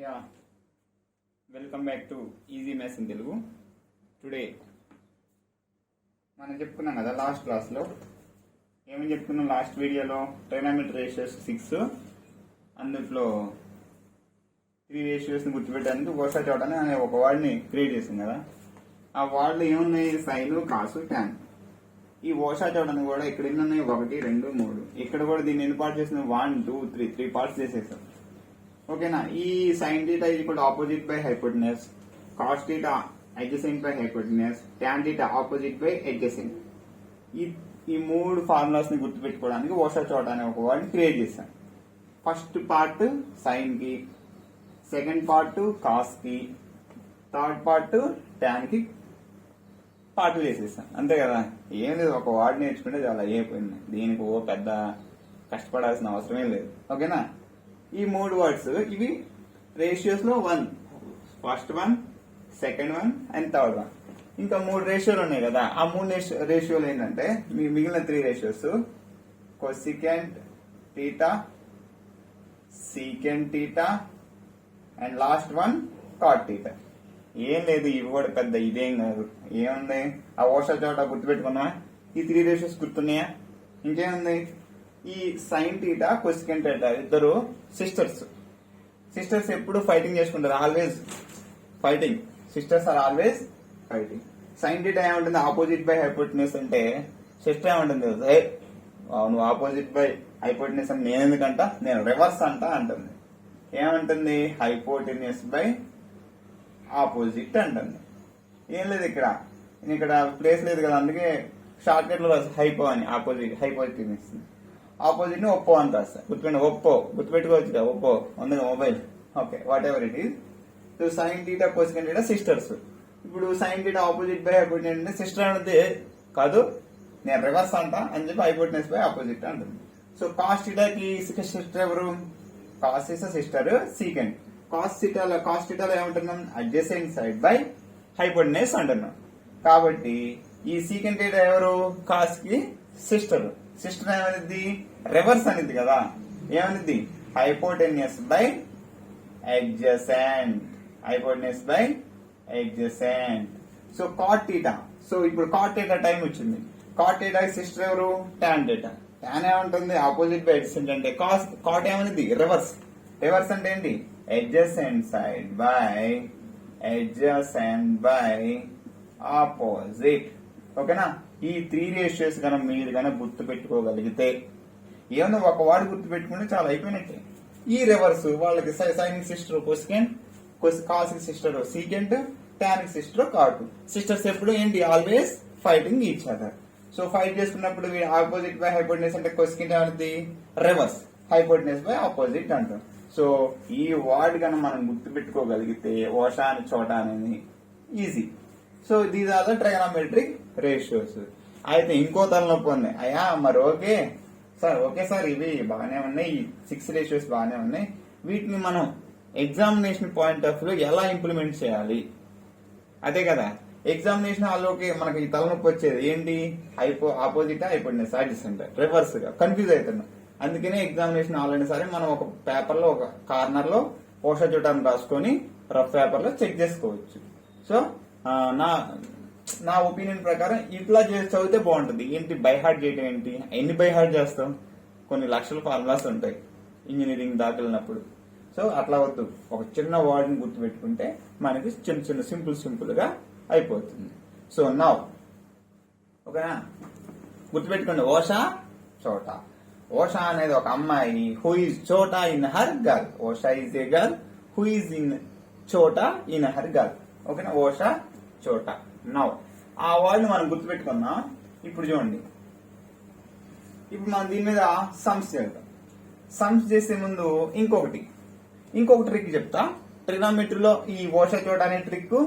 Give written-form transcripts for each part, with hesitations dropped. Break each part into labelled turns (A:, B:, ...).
A: Yeah welcome back to easy maths in Telugu. Today మనం చెప్పుకున్నాం కదా లాస్ట్ క్లాస్లో ఏమని చెప్పుకున్నాం. లాస్ట్ వీడియోలో ట్రైనామెట్రీ రేషియోస్ 6, అందులో 3 రేషియోస్ని గుర్తుపెట్టడానికి ఓషా చోటని అనే ఒక వర్డ్ని క్రియేట్ చేసాం కదా. ఆ వర్డ్లు ఏమున్నాయి? సైన్, కాసు, ట్యాన్. ఈ ఓషా చోటని కూడా ఇక్కడ ఎన్ని ఉన్నాయి? 1, 2, 3. ఇక్కడ కూడా దీన్ని ఎన్ని పార్ట్స్ చేసిన? 1, 2, 3 పార్ట్స్ చేసేసాం. ఓకేనా. ఈ sine theta is equal to opposite by hypotenuse, cos theta adjacent by hypotenuse, tan theta opposite by adjacent. ఈ 3 ఫార్ములాస్ ని గుర్తుపెట్టుకోవడానికి ఓషా చోట అనే ఒక వర్డ్ క్రియేట్ చేశాను. ఫస్ట్ పార్ట్ సైన్ కి, సెకండ్ పార్ట్ కాస్ కి, థర్డ్ పార్ట్ ట్యాన్ కి పార్ట్ చేసేసాను. అంతే కదా. ఏం లేదు, ఒక వర్డ్ నేర్చుకుంటే చాలా అయిపోయింది. దీనికి పెద్ద కష్టపడాల్సిన అవసరమే లేదు. ఓకేనా. ఈ 3 వర్డ్స్ ఇవి రేషియోస్ లో 1, ఫస్ట్ 1, సెకండ్ 1 అండ్ థర్డ్ 1. ఇంకా 3 రేషియోలు ఉన్నాయి కదా. ఆ 3 రేషియోలు ఏంటంటే మిగిలిన 3 ratios cosecant theta, secant theta and last 1 cot theta. ఏం లేదు, ఇవి కూడా పెద్ద ఇదేం కాదు. ఏముంది? ఆ ఓషా చోట గుర్తుపెట్టుకున్నా. ఈ 3 రేషియోస్ గుర్తున్నాయా? ఇంకేముంది? ఈ సైన్ థీటా, కొసికెంట్ థీటా ఇద్దరు సిస్టర్స్ ఎప్పుడు ఫైటింగ్ చేసుకుంటారు. Always fighting. Sisters are always fighting. Sine theta ఏమంటుంది? ఆపోజిట్ బై హైపోటెనస్ అంటే సిస్టర్ ఏమంటుంది? నువ్వు ఆపోజిట్ బై హైపోటెనస్ అని నేను ఎందుకంట, నేను రివర్స్ అంటుంది. ఏమంటుంది? హైపోటెనస్ బై ఆపోజిట్ అంటుంది. ఏం లేదు, ఇక్కడ ప్లేస్ లేదు కదా, అందుకే షార్ట్ కట్ లో హైపో అని హైపోటెనస్ ఆపోజిట్ ని ఒప్పో అని రాస్తారు. గుర్తుపెట్టుకోవచ్చు కదా. ఒప్పో ఉంది mobile. Okay, whatever it is. So sine theta, cosecant theta sisters. ఇప్పుడు sine theta opposite by hypotenuse అంటే సిస్టర్ అంటే కాదు, నేను రివర్స్ అంట అని చెప్పి హైపోటెనస్ బై ఆపోజిట్ అంటుంది. సో కాస్ థీటాకి సిస్టర్ ఎవరు? Cos is sister, secant. Cos థీటాలో ఏమంటున్నాం? అడ్జసెంట్ సైడ్ బై హైపోటెనస్ అంటున్నాం. కాబట్టి ఈ సీకెంట్ థీటా ఎవరు? కాస్ కి సిస్టర్ ఏమనిద్ది? రివర్స్ అనేది కదా. ఏమనిద్ది? Hypotenuse by adjacent. So cot theta. So ఇప్పుడు కాట్ థీటా టైం వచ్చింది. కాట్ థీటా సిస్టర్ ఎవరు? Tan theta. టాన్ ఏమంటుంది? ఆపోజిట్ బై అడ్జసెంట్ అంటే కాట్ ఏమనిద్ది? రివర్స్ అంటే ఏంటి? Adjacent side by opposite. ఓకేనా. ఈ 3 రేషియోస్ మీరు గుర్తు పెట్టుకోగలిగితే, ఏమన్నా ఒక వాడు గుర్తు పెట్టుకుంటే చాలా అయిపోయినట్టే. ఈ రివర్స్ వాళ్ళకి sine sister cosecant, cos sister secant, tan sister cot. Sisters ఎప్పుడు ఏంటి? Always fighting each other. So fight చేసుకున్నప్పుడు ఆపోజిట్ బై హైపోటెనస్ అంటే కొసికెంట్ అనేది రివర్స్, హైపోటెనస్ బై ఆపోజిట్ అంటాం. సో ఈ వర్డ్ మనం గుర్తు పెట్టుకోగలిగితే ఓషా అని చోటా అనేది easy. So these are the trigonometric ratios. అయితే ఇంకో తలనొప్పి ఉంది. అయ్యా మరి ఓకే సార్ ఇవి బాగానే ఉన్నాయి, 6 రేషియోస్ బాగానే ఉన్నాయి, వీటిని మనం ఎగ్జామినేషన్ పాయింట్ ఆఫ్ వ్యూ ఎలా ఇంప్లిమెంట్ చేయాలి? అదే కదా ఎగ్జామినేషన్ హాల్లోకి మనకి ఈ తలనొప్పి వచ్చేది ఏంటి? ఆపోజిట్ హైపోటెనస్, అడ్జసెంట్, రివర్స్ గా కన్ఫ్యూజ్ అవుతున్నాం. అందుకనే ఎగ్జామినేషన్ హాల్ అయినా సరే మనం ఒక పేపర్ లో ఒక కార్నర్ లో ఓషా చోటాన్ని రాసుకొని రఫ్ పేపర్ లో చెక్ చేసుకోవచ్చు. సో నా ఒపీనియన్ ప్రకారం ఇట్లా చేసి చదివితే బాగుంటుంది. ఏంటి బై హార్ట్ చేయటం ఏంటి? ఎన్ని బై హార్ట్ చేస్తాం? కొన్ని లక్షల ఫార్ములాస్ ఉంటాయి ఇంజనీరింగ్ దాకెళ్ళినప్పుడు. సో అట్లా వద్దు, ఒక చిన్న వర్డ్ ని గుర్తుపెట్టుకుంటే మనకి చిన్న సింపుల్ గా అయిపోతుంది. సో నౌ ఓకేనా, గుర్తుపెట్టుకోండి. ఓషా చోటా. ఓషా అనేది ఒక అమ్మాయి హూ ఈజ్ చోటా ఇన్ హర్ గర్ల్. ఓషా is a girl who is in చోటా ఇన్ హర్ గర్ల్. ఓకేనా, ఓషా చోటా. నౌ ఆ వర్డ్ మనం గుర్తుపెట్టుకున్నాం. ఇప్పుడు చూడండి, ఇప్పుడు మనం దీని మీద సమ్స్ చేద్దాం. సమ్స్ చేసే ముందు ఇంకొక ట్రిక్ చెప్తా. ట్రిగ్నోమెట్రీలో ఈ ఓషా చోటా అనే ట్రిక్,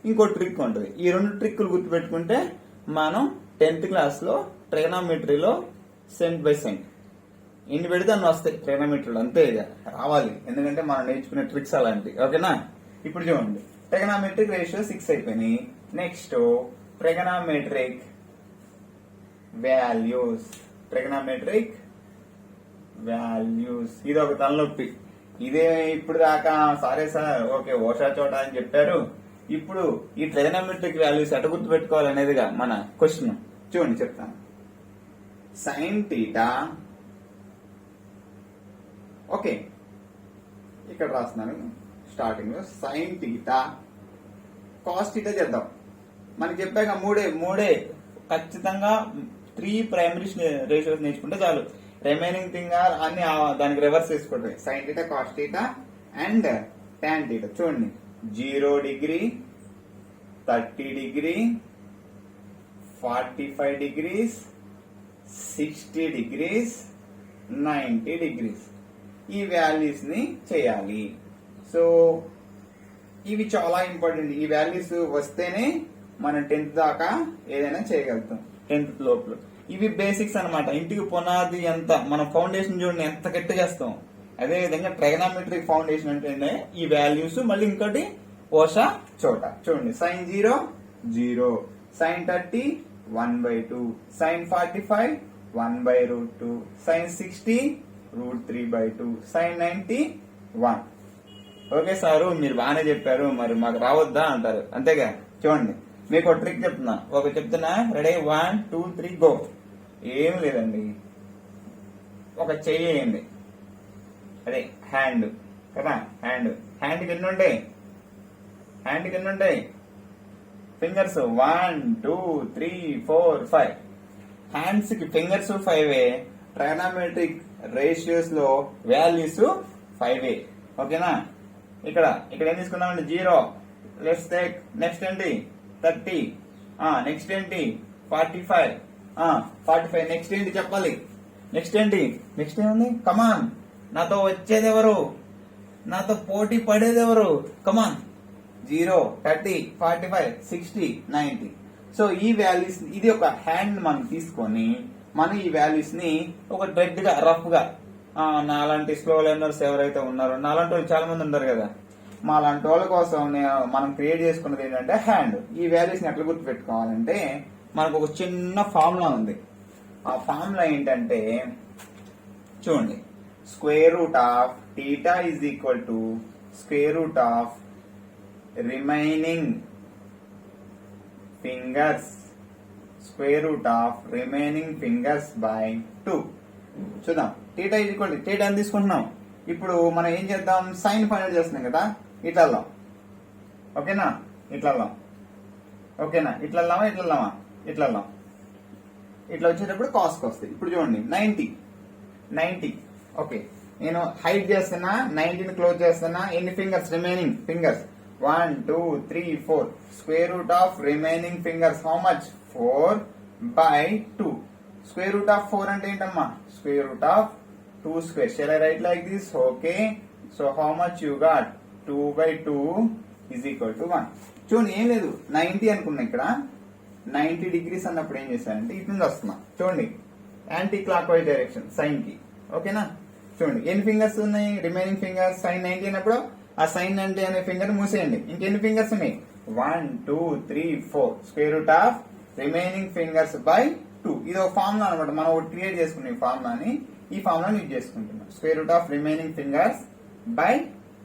A: ఇంకో ట్రిక్ ఉంటుంది. ఈ 2 ట్రిక్కులు గుర్తుపెట్టుకుంటే మనం 10th క్లాస్ లో ట్రిగ్నోమెట్రీలో సెంట్ బై సెంట్ ఎన్ని పెడితే అన్ని వస్తాయి ట్రిగ్నోమెట్రీలో. అంతే ఇక రావాలి, ఎందుకంటే మనం నేర్చుకునే ట్రిక్స్ అలాంటివి. ఓకేనా. ఇప్పుడు చూడండి, ట్రిగోనోమెట్రిక్ రేషియో 6 అయిపోయినాయి. Next trigonometric values. ఇది ఒక తలనొప్పి. ఇదే ఇప్పుడు దాకా సరే సార్ ఓకే ఓషా చోట అని చెప్పారు. ఇప్పుడు ఈ ట్రైగోనోమెట్రిక్ వాల్యూస్ ఎట గుర్తు పెట్టుకోవాలనేదిగా మన క్వశ్చన్. చూడండి చెప్తాను. సైన్ థీటా, ఓకే ఇక్కడ రాస్తున్నాను స్టార్టింగ్ లో, సైన్ థీటా కాస్ థీటా చేద్దాం. మనకి చెప్పాక మూడే ఖచ్చితంగా 3 ప్రైమరీ రేషియోస్ నేర్చుకుంటే చాలు. రిమైనింగ్ థింగ్ అన్ని దానికి రివర్స్ చేసుకోండి. Sine theta, cos theta and tan theta. చూడండి 0 degree, 30 degree, 45 degrees, 60 degrees, 90 degrees. ఈ వాల్యూస్ ని చేయాలి. సో ఇవి చాలా ఇంపార్టెంట్. ఈ వాల్యూస్ వస్తేనే మనం 10th దాకా ఏదైనా చేయగలుగుతాం. 10th లోపల ఇవి బేసిక్స్ అన్నమాట. ఇంటికి పునాది ఎంత, మనం ఫౌండేషన్ చూడండి ఎంత గట్టి చేస్తాం. అదే విధంగా ట్రైగోనోమెట్రిక్ ఫౌండేషన్ అంటే ఈ వాల్యూస్, మళ్ళీ ఇంకోటి ఓషా చోట. చూడండి sine 0 0, sine 30 1/2, sine 45 1/√2, sine 60 √3/2, sine 90 1. Okay sir మీరు బాగానే చెప్పారు, మరి మాకు రావద్దా అంటారు. అంతేగా. చూడండి మీకు ఒక ట్రిక్ చెప్తున్నా. Ready 1 2 3 go. ఏం లేదండి, ఒక చెయ్యి వేయండి. అదే హ్యాండ్ కదా, హ్యాండ్కి ఎన్ని ఉంటాయి? ఫింగర్స్ 1 2 3 4 5. హ్యాండ్స్ కి ఫింగర్స్ 5. ట్రైగోనోమెట్రిక్ రేషియోస్ లో వాల్యూస్ 5. ఓకేనా. ఇక్కడ ఏం తీసుకున్నామండి? 0. లెట్స్ టేక్ నెక్స్ట్ ఏంటి? 30. నెక్స్ట్ ఏంటి? 45. నెక్స్ట్ ఏంటి చెప్పాలి? నెక్స్ట్ ఏముంది? కమాన్, నాతో వచ్చేది ఎవరు? నాతో పోటీ పడేది ఎవరు? కమాన్. 0 30 45 60 90. సో ఈ వాల్యూస్, ఇది ఒక హ్యాండ్ మనం తీసుకొని మనం ఈ వాల్యూస్ ని ఒక థ్రెడ్ గా రఫ్ గా, నాలాంటి స్లో లెర్నర్స్ ఎవరైతే ఉన్నారో, నాలాంటి వాళ్ళు చాలా మంది ఉంటారు కదా, మా లాంటి వాళ్ళ కోసం మనం క్రియేట్ చేసుకున్నది ఏంటంటే హ్యాండ్. ఈ వాల్యూస్ ని ఎట్లా గుర్తు పెట్టుకోవాలంటే మనకు ఒక చిన్న ఫార్ములా ఉంది. ఆ ఫార్ములా ఏంటంటే చూడండి, square root of theta is equal to square root of remaining fingers, square root of remaining fingers by 2. చూద్దాం. Theta is equal to theta అని తీసుకుంటున్నాం. ఇప్పుడు మనం ఏం చేద్దాం? సైన్ ఫైండ్ చేస్తున్నాం కదా, ఇట్లా వెళ్దాం. ఓకేనా. ఇట్లా వెళ్దాం. ఇట్లా వచ్చేటప్పుడు కాస్కి వస్తాయి. ఇప్పుడు చూడండి 90. ఓకే, నేను హైట్ చేస్తున్నా, 90ని క్లోజ్ చేస్తున్నా. ఎన్ని fingers? Remaining fingers 1 2 3 4. Square root of remaining fingers how much? 4/2. Square root of 4 అంటే ఏంటమ్మా? Square root of 2 square. Shall I write like this? Okay. So how much you got? 2/2 is equal to 1. చూడండి ఏం లేదు, 90 అనుకున్నా. ఇక్కడ 90 degrees అన్నప్పుడు ఏం చేశానంటే ఇటు నుంచి వస్తున్నా. చూడండి anticlockwise direction sine కి. ఓకేనా. చూడండి ఎన్ని ఫింగర్స్ ఉన్నాయి? Remaining fingers. సైన్ 90 అయినప్పుడు ఆ సైన్ 90 అనే ఫింగర్ మూసేయండి. ఇంకెన్ని ఫింగర్స్ ఉన్నాయి? 1 2 3 4. Square root of remaining fingers by 2. ఇది ఒక ఫార్ములా అనమాట. మనం ఒకటి క్రియేట్ చేసుకున్న ఈ ఫార్ములాని ఈ ఫార్ములా యూజ్ చేసుకుంటున్నాం. Square root of remaining fingers by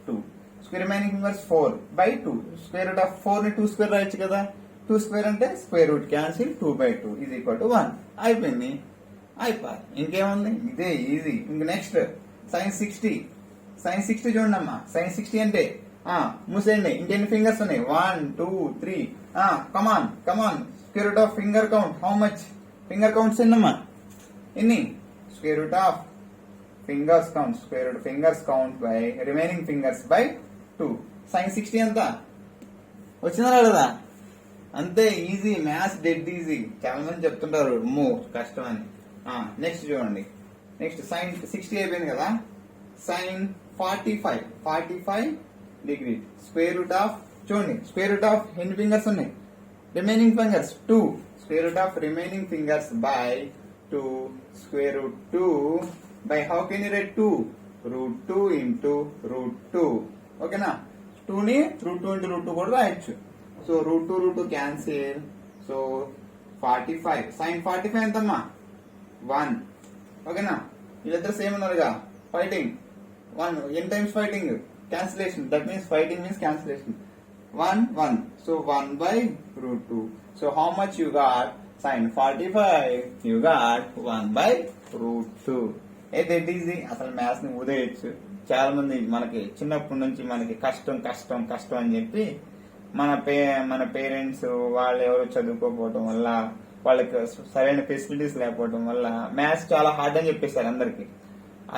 A: 2. Square remaining fingers 4/2. Square root of 4 ని 2 స్క్వేర్ రాయొచ్చు కదా. 2 స్క్వేర్ అంటే square root cancel, 2/2 is equal to 1. అయిపోయింది. ఇంకేముంది? ఇదే ఈజీ. ఇంక నెక్స్ట్ సైన్ 60. చూడండి అమ్మా, సైన్ 60 అంటే మూసేయండి. ఇంకెన్ని ఫింగర్స్ ఉన్నాయి? 1 2 3. Come on. Square root of finger count how much? Finger counts ఎన్నమ్మా? ఎన్ని? Square root of fingers count, square root fingers count by remaining fingers by 2. Sine 60 ఎంత వచ్చిందా రాలేదా? అంతే. ఈజీ. Maths dead easy. చాలా మంది చెప్తుంటారు కష్టం అని. నెక్స్ట్ చూడండి. నెక్స్ట్ సైన్ 60 అయిపోయింది కదా. Sine 45 degree. Square root of, చూడండి స్క్వేర్ రూట్ ఆఫ్ ఎన్ని ఫింగర్స్ ఉన్నాయి? Remaining fingers 2. Square root of remaining fingers by 2. Square root 2 by how can you write 2? √2 into √2. ఓకేనా. 2 ని √2 into √2 కూడా రాయొచ్చు. So √2 cancel. సో 45. సైన్ 45 ఎంతమ్మా? 1. ఓకేనా. వీళ్ళిద్దరు సేమ్ ఉన్నారుగా, fighting. 1 n times fighting, cancellation, that means fighting means cancellation. 1 1, so 1 by root 2. So how much you got? Sin 45, you got 1 by root 2. That easy. అసలు maths ని ఉదయచ్చు. చాలా మంది మనకి చిన్నప్పటి నుంచి మనకి కష్టం కష్టం కష్టం అని చెప్పి మన పేరెంట్స్ వాళ్ళు ఎవరు చదువుకోకపోవడం వల్ల, వాళ్ళకి సరైన ఫెసిలిటీస్ లేకపోవడం వల్ల మ్యాథ్స్ చాలా హార్డ్ అని చెప్పేస్తారు అందరికి.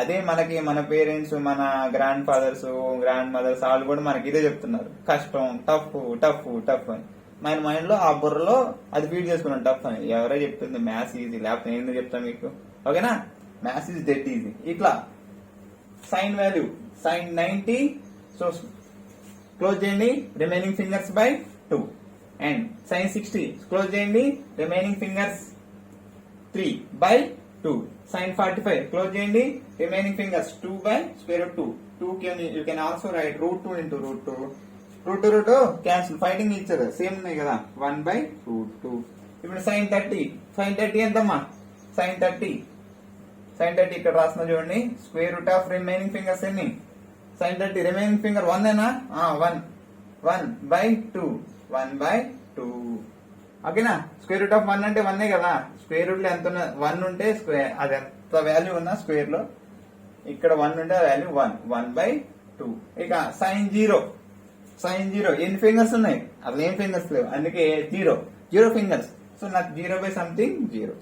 A: అదే మనకి మన పేరెంట్స్, మన గ్రాండ్ ఫాదర్స్, గ్రాండ్ మదర్స్ వాళ్ళు కూడా మనకి ఇదే చెప్తున్నారు, కష్టం, టఫ్ టఫ్ టఫ్ అని. మన మైండ్ లో ఆ బుర్రలో అది ఫీడ్ చేసుకున్నాం టఫ్ అని. ఎవరో చెప్తుంది మ్యాథ్స్ ఈజీ, లేకపోతే నేను ఎందుకు చెప్తాను మీకు, ఓకేనా? Maths is dead easy. ఇట్లా sine value sine 90, so close చేయండి, remaining fingers by 2. And sine 60 close చేయండి, remaining fingers 3 by 2. Sine 45 close చేయండి, remaining fingers 2 by square root 2. 2 you can also write root 2 into root 2. root 2 cancel, fighting ఇచ్చారు same ఉన్నాయి కదా, 1 by root 2. ఇప్పుడు sign 30 ఎంతమ్మా? Sign 30 ఇక్కడ రాస్తున్నా చూడండి, square root of remaining fingers ఎన్ని? సైన్ 30 రిమైనింగ్ ఫింగర్ 1 ఏనా? 1 బై 2, 1 బై 2. ఓకేనా? స్క్వేర్ రూట్ ఆఫ్ 1 అంటే 1 కదా. స్క్వేర్ రూట్ లో ఎంత 1 ఉంటే స్క్వేర్, అది ఎంత వాల్యూ ఉన్నా స్క్వేర్ లో, ఇక్కడ 1 ఉంటే వాల్యూ 1 బై 2. ఇక సైన్ 0 ఎన్ని ఫింగర్స్ ఉన్నాయి? అసలు ఏం ఫింగర్స్ లేవు, అందుకే 0 ఫింగర్స్. సో నాకు 0 బై సంథింగ్ 0.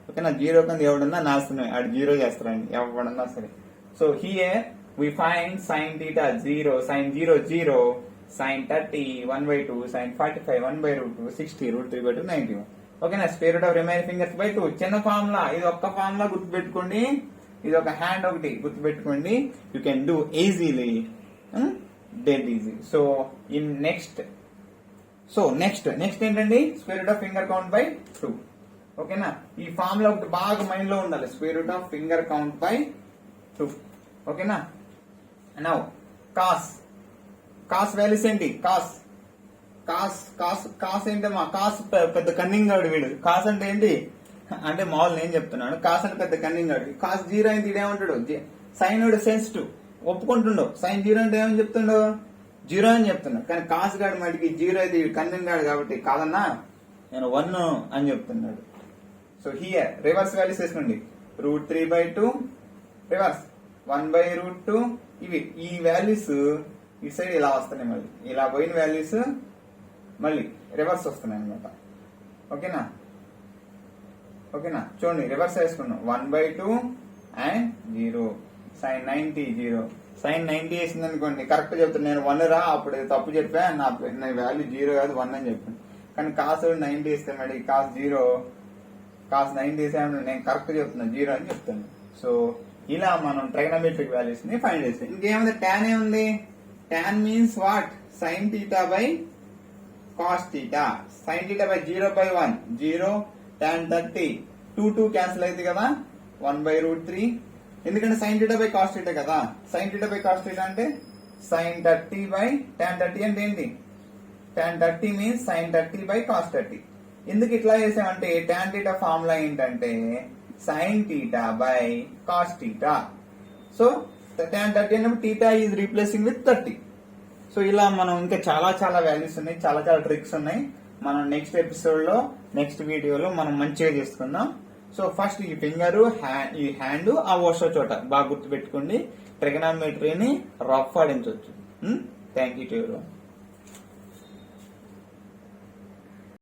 A: ఓకేనా? 0 కింద ఎవడన్నా నాస్తున్నాయి, ఆడు 0 చేస్తారండి ఎవడన్నా సరే. So here we find sine theta 0, sine 0 sine 30 1 by 2, sine 45 1 by root 2, 60 root 3 by 2, 91. ఓకేనా? Square root of remaining fingers by 2. చిన్న ఫార్ములా ఇది, ఒక్క ఫార్ములా గుర్తుపెట్టుకోండి, ఇది ఒక హ్యాండ్ ఒకటి గుర్తుపెట్టుకోండి. You can do easily, dead easy. So in next ఏంటండి? Square root of finger count by 2. ఓకేనా? ఈ ఫార్ములా ఒకటి బాగా మైండ్ లో ఉండాలి, square root of finger count by 2. ఓకేనా? నౌ కాస్ వాల్యూస్ ఏంటి? కాస్ ఏంటమ్మా? కాస్ పెద్ద కన్నింగ్ గాడు వీడు. కాస్ అంటే ఏంటి అంటే మామూలు నేను చెప్తున్నాను, కాస్ అంటే పెద్ద కన్నింగ్ గాడు. కాస్ 0 అయితే ఇదేమంటాడు? సైన్ వాడు సెన్సిటివ్ ఒప్పుకుంటుండో, సైన్ 0 అంటే ఏమని చెప్తుండో? 0 అని చెప్తున్నాడు. కానీ కాస్ గాడు మటుకి 0 అయితే కన్నింగ్ గాడు కాబట్టి కాదన్నా నేను 1 అని చెప్తున్నాడు. సో హియర్ రివర్స్ వాల్యూస్ వేసుకోండి, root 3 by 2 reverse 1 by root 2. ఇవి ఈ వాల్యూస్ ఈ సైడ్ ఇలా వస్తున్నాయి, మళ్ళీ ఇలా పోయిన వాల్యూస్ మళ్ళీ రివర్స్ వస్తున్నాయి అనమాట. ఓకేనా? చూడండి రివర్స్ వేసుకున్నాం, 1 by 2 అండ్ 0. సైన్ 90 0, సైన్ 90 వేసింది అనుకోండి, కరెక్ట్ చెప్తాను నేను 1 రా, అప్పుడు తప్పు చెప్పా, నా వాల్యూ 0 కాదు 1 అని చెప్పాను. కానీ కాస్ 90 వేస్తే మరి కాస్ 90 వేసాను, నేను కరెక్ట్ చెప్తున్నాను 0 అని చెప్తాను. సో ఇలా మనం ట్రైగోనోమెట్రిక్ వాల్యూస్ ని ఫైండ్ చేస్తాం. ఇంకేముంది? tan ఏముంది? tan means what? Sine theta by cos theta. Sine theta by 0 by 1 0, tan 30 2 cancel అయింది కదా, 1 by root 3. ఎందుకంటే sine theta by cos theta కదా. Sine theta by cos theta అంటే సైన్ 30 బై tan 30 అంటే ఏంటి? tan 30 means sine 30 by cos 30. ఎందుకు ఇట్లా చేసామంటే tan థీటా ఫార్ములా ఏంటంటే sine theta by cos theta. So tan 30 అన్నప్పుడు theta is replacing with 30. So ఇలా మనం ఇంకా చాలా వాల్యూస్ ఉన్నాయి, చాలా ట్రిక్స్ ఉన్నాయి. మనం నెక్స్ట్ ఎపిసోడ్ లో, నెక్స్ట్ వీడియోలో మనం మంచిగా చేసుకుందాం. సో ఫస్ట్ ఈ ఫింగర్, ఈ హ్యాండ్ ఆ వర్ష చోట బాగా గుర్తు పెట్టుకోండి. ట్రిగోనోమెట్రీని రఫ్ ఆడించవచ్చు. Thank you to everyone.